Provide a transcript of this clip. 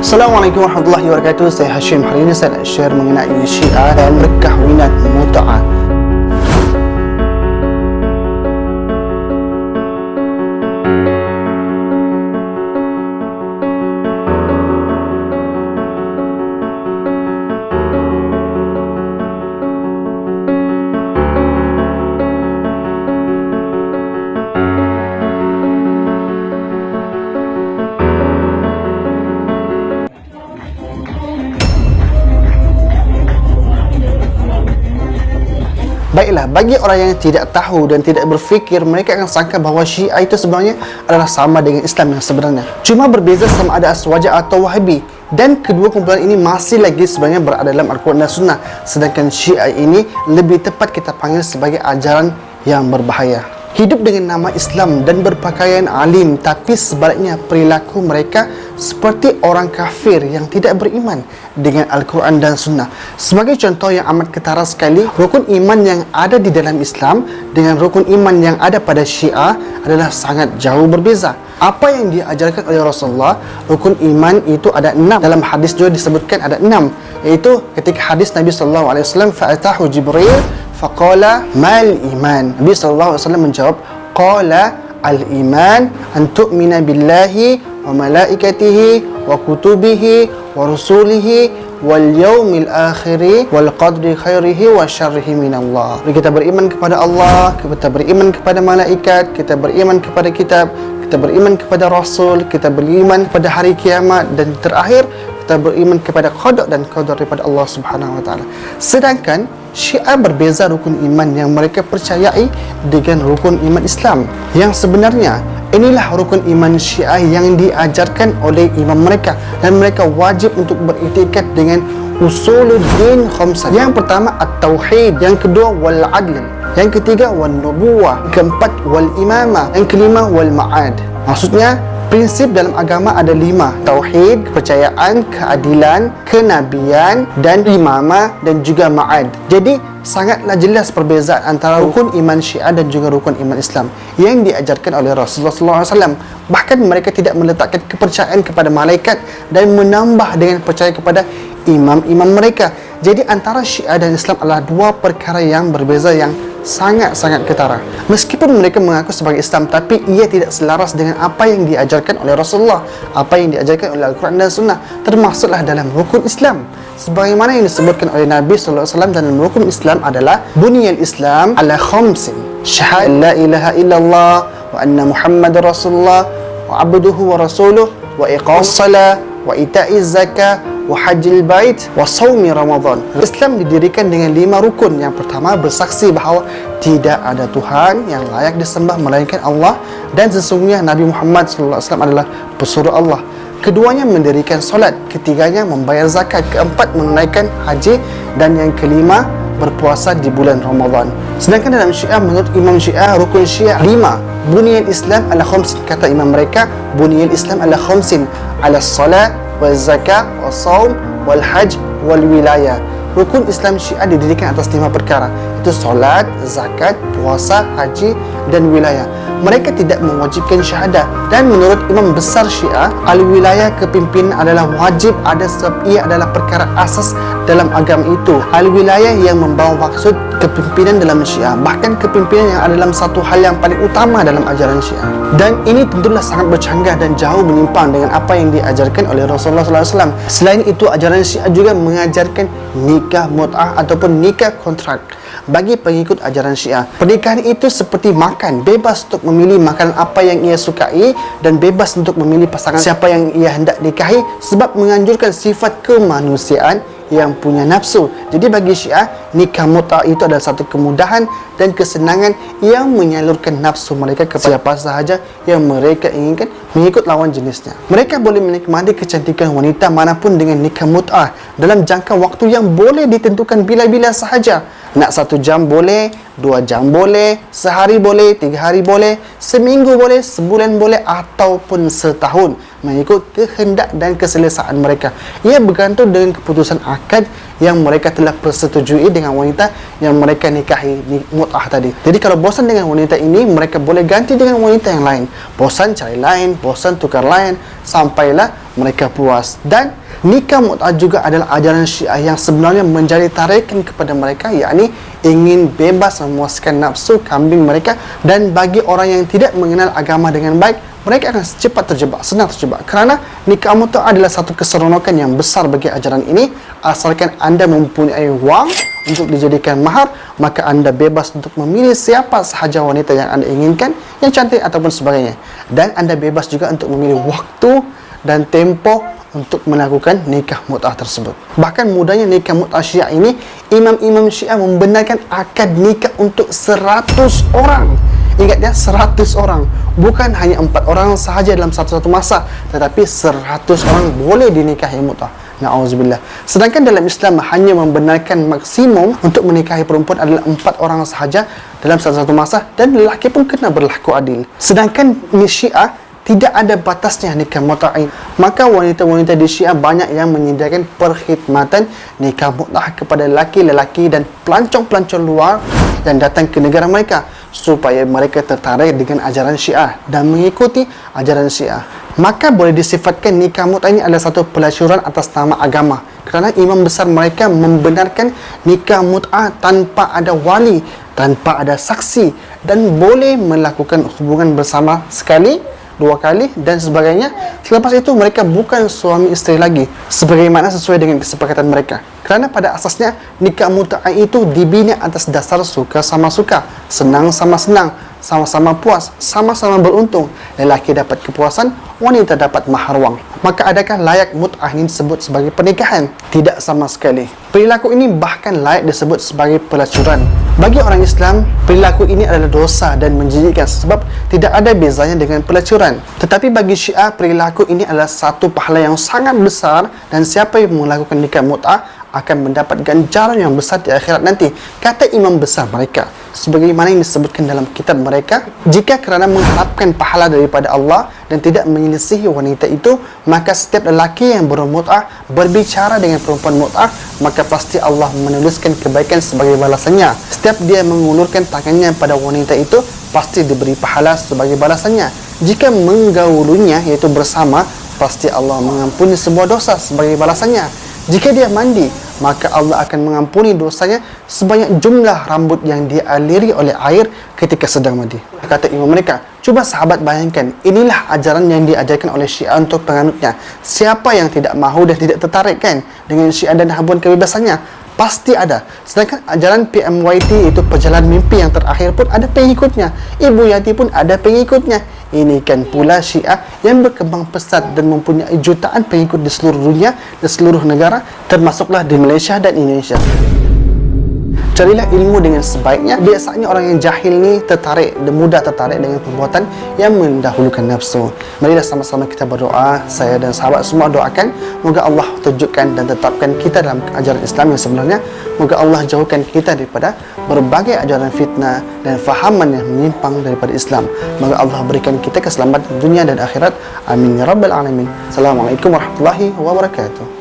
Assalamualaikum warahmatullahi wabarakatuh. Saya Hashim. Hari ini saya nak share mengenai Syiah dan perkahwinan mut'ah. Baiklah, bagi orang yang tidak tahu dan tidak berfikir, mereka akan sangka bahawa Syiah itu sebenarnya adalah sama dengan Islam yang sebenarnya. Cuma berbeza sama ada Aswaja atau Wahabi. Dan kedua kumpulan ini masih lagi sebenarnya berada dalam Al-Quran dan Sunnah. Sedangkan Syiah ini lebih tepat kita panggil sebagai ajaran yang berbahaya. Hidup dengan nama Islam dan berpakaian alim, tapi sebaliknya perilaku mereka seperti orang kafir yang tidak beriman dengan Al-Quran dan Sunnah. Sebagai contoh yang amat ketara sekali, rukun iman yang ada di dalam Islam dengan rukun iman yang ada pada Syiah adalah sangat jauh berbeza. Apa yang diajarkan oleh Rasulullah, rukun iman itu ada 6. Dalam hadis juga disebutkan ada 6, iaitu ketika hadis Nabi SAW, fa'atahu Jibril faqala mal iman. Nabi SAW menjawab, qala al iman an tu'mina billahi wa malaikatihi wa kutubihi wa rusulihi wal yaumil akhiri wal qadri khairihi wa syarrihi minallah. Kita beriman kepada Allah, kita beriman kepada malaikat, kita beriman kepada kitab, kita beriman kepada Rasul, kita beriman kepada hari kiamat, dan terakhir kita beriman kepada qada dan qadar daripada Allah Subhanahu wa taala. Sedangkan Syiah berbeza rukun iman yang mereka percayai dengan rukun iman Islam. Yang sebenarnya inilah rukun iman Syiah yang diajarkan oleh imam mereka, dan mereka wajib untuk beriktikad dengan usuluddin khamsah. Yang pertama at-tauhid, yang kedua wal adl, yang ketiga wan nubuwah, keempat wal imamah, yang kelima wal ma'ad. Maksudnya prinsip dalam agama ada 5: tauhid, kepercayaan, keadilan, kenabian, dan imamah, dan juga ma'ad. Jadi sangatlah jelas perbezaan antara rukun iman Syiah dan juga rukun iman Islam yang diajarkan oleh Rasulullah SAW. Bahkan mereka tidak meletakkan kepercayaan kepada malaikat dan menambah dengan percaya kepada imam-imam mereka. Jadi antara Syiah dan Islam adalah dua perkara yang berbeza yang sangat-sangat ketara. Meskipun mereka mengaku sebagai Islam, tapi ia tidak selaras dengan apa yang diajarkan oleh Rasulullah, apa yang diajarkan oleh Al-Quran dan Sunnah, termasuklah dalam rukun Islam. Sebagaimana yang disebutkan oleh Nabi SAW, dalam rukun Islam adalah buniyal Islam ala khamsin: syahad la ilaha illallah wa anna Muhammadar Rasulullah wa abduhu wa rasuluh wa iqamus salah wa ita'iz zakah wa hajjil bait wa saumi Ramadan. Islam didirikan dengan 5 rukun. Yang pertama, bersaksi bahawa tidak ada Tuhan yang layak disembah melainkan Allah, dan sesungguhnya Nabi Muhammad SAW adalah pesuruh Allah. Keduanya, mendirikan solat. Ketiganya, membayar zakat. Keempat, menunaikan haji. Dan yang kelima, berpuasa di bulan Ramadan. Sedangkan dalam Syiah, menurut Imam Syiah, rukun Syiah 5. Buniyal Islam ala khamsin, kata imam mereka, buniyal Islam ala khamsin: ala salat wal zakah wal saum wal hajj wal wilayah. Rukun Islam Syiah didirikan atas 5 perkara, itu solat, zakat, puasa, haji, dan wilayah. Mereka tidak mewajibkan syahadah, dan menurut imam besar Syiah, al-wilayah, kepimpinan adalah wajib ada sebab ia adalah perkara asas dalam agama itu. Al-wilayah yang membawa maksud kepimpinan dalam Syiah, bahkan kepimpinan yang ada dalam satu hal yang paling utama dalam ajaran Syiah. Dan ini tentulah sangat bercanggah dan jauh menyimpang dengan apa yang diajarkan oleh Rasulullah SAW. Selain itu, ajaran Syiah juga mengajarkan nikah mut'ah ataupun nikah kontrak bagi pengikut ajaran Syiah. Pernikahan itu seperti makan, bebas untuk memilih makanan apa yang ia sukai dan bebas untuk memilih pasangan siapa yang ia hendak nikahi, sebab menganjurkan sifat kemanusiaan yang punya nafsu. Jadi bagi Syiah, nikah mut'ah itu adalah satu kemudahan dan kesenangan yang menyalurkan nafsu mereka kepada siapa sahaja yang mereka inginkan mengikut lawan jenisnya. Mereka boleh menikmati kecantikan wanita manapun dengan nikah mut'ah dalam jangka waktu yang boleh ditentukan bila-bila sahaja. Nak 1 jam boleh, 2 jam boleh, sehari boleh, 3 hari boleh, seminggu boleh, sebulan boleh, ataupun setahun, mengikut kehendak dan keselesaan mereka. Ia bergantung dengan keputusan akad yang mereka telah persetujui dengan wanita yang mereka nikahi, mut'ah tadi. Jadi kalau bosan dengan wanita ini, mereka boleh ganti dengan wanita yang lain. Bosan cari lain, bosan tukar lain, sampailah mereka puas. Dan nikah mut'ah juga adalah ajaran Syiah yang sebenarnya menjadi tarikan kepada mereka, yakni ingin bebas memuaskan nafsu kambing mereka. Dan bagi orang yang tidak mengenal agama dengan baik, mereka akan cepat terjebak, senang terjebak. Kerana nikah mut'ah adalah satu keseronokan yang besar bagi ajaran ini. Asalkan anda mempunyai wang untuk dijadikan mahar, maka anda bebas untuk memilih siapa sahaja wanita yang anda inginkan, yang cantik ataupun sebagainya. Dan anda bebas juga untuk memilih waktu dan tempo untuk melakukan nikah mut'ah tersebut. Bahkan mudahnya nikah mut'ah Syiah ini, imam-imam Syiah membenarkan akad nikah untuk 100 orang. Ingat ya, 100 orang. Bukan hanya 4 orang sahaja dalam satu masa, tetapi 100 orang boleh dinikahi mut'ah. Na'udzubillah. Sedangkan dalam Islam hanya membenarkan maksimum untuk menikahi perempuan adalah 4 orang sahaja dalam satu masa, dan lelaki pun kena berlaku adil. Sedangkan di Syiah tidak ada batasnya nikah mut'ah. Maka wanita-wanita di Syiah banyak yang menyediakan perkhidmatan nikah mut'ah kepada lelaki-lelaki dan pelancong-pelancong luar yang datang ke negara mereka, supaya mereka tertarik dengan ajaran Syiah dan mengikuti ajaran Syiah. Maka boleh disifatkan nikah mut'ah ini adalah satu pelacuran atas nama agama, kerana imam besar mereka membenarkan nikah mut'ah tanpa ada wali, tanpa ada saksi, dan boleh melakukan hubungan bersama sekali, 2 kali dan sebagainya. Selepas itu mereka bukan suami isteri lagi, sebagaimana sesuai dengan kesepakatan mereka. Kerana pada asasnya nikah mut'ah itu dibina atas dasar suka sama suka, senang sama senang, sama-sama puas, sama-sama beruntung. Lelaki dapat kepuasan, wanita dapat mahar wang. Maka adakah layak mut'ah ini disebut sebagai pernikahan? Tidak sama sekali. Perilaku ini bahkan layak disebut sebagai pelacuran. Bagi orang Islam, perilaku ini adalah dosa dan menjijikkan, sebab tidak ada bezanya dengan pelacuran. Tetapi bagi Syiah, perilaku ini adalah satu pahala yang sangat besar, dan siapa yang melakukan nikah mut'ah akan mendapat ganjaran yang besar di akhirat nanti. Kata imam besar mereka, sebagaimana yang disebutkan dalam kitab mereka, jika kerana mengharapkan pahala daripada Allah dan tidak menyelisihi wanita itu, maka setiap lelaki yang bermut'ah berbicara dengan perempuan mut'ah, maka pasti Allah menuliskan kebaikan sebagai balasannya. Setiap dia mengulurkan tangannya pada wanita itu, pasti diberi pahala sebagai balasannya. Jika menggaulunya, iaitu bersama, pasti Allah mengampuni sebuah dosa sebagai balasannya. Jika dia mandi, maka Allah akan mengampuni dosanya sebanyak jumlah rambut yang dialiri oleh air ketika sedang mandi. Kata imam mereka, cuba sahabat bayangkan, inilah ajaran yang diajarkan oleh Syiah untuk penganutnya. Siapa yang tidak mahu dan tidak tertarik kan dengan Syiah dan habuan kebebasannya? Pasti ada. Sedangkan ajaran PMYT, itu perjalanan mimpi yang terakhir, pun ada pengikutnya. Ibu Yati pun ada pengikutnya. Ini kan pula Syiah yang berkembang pesat dan mempunyai jutaan pengikut di seluruh dunia, di seluruh negara, termasuklah di Malaysia dan Indonesia. Carilah ilmu dengan sebaiknya. Biasanya orang yang jahil ni mudah tertarik dengan perbuatan yang mendahulukan nafsu. Marilah sama-sama kita berdoa. Saya dan sahabat semua doakan, moga Allah tunjukkan dan tetapkan kita dalam ajaran Islam yang sebenarnya. Moga Allah jauhkan kita daripada berbagai ajaran fitnah dan fahaman yang menyimpang daripada Islam. Moga Allah berikan kita keselamatan dunia dan akhirat. Amin ya rabbal alamin. Assalamualaikum warahmatullahi wabarakatuh.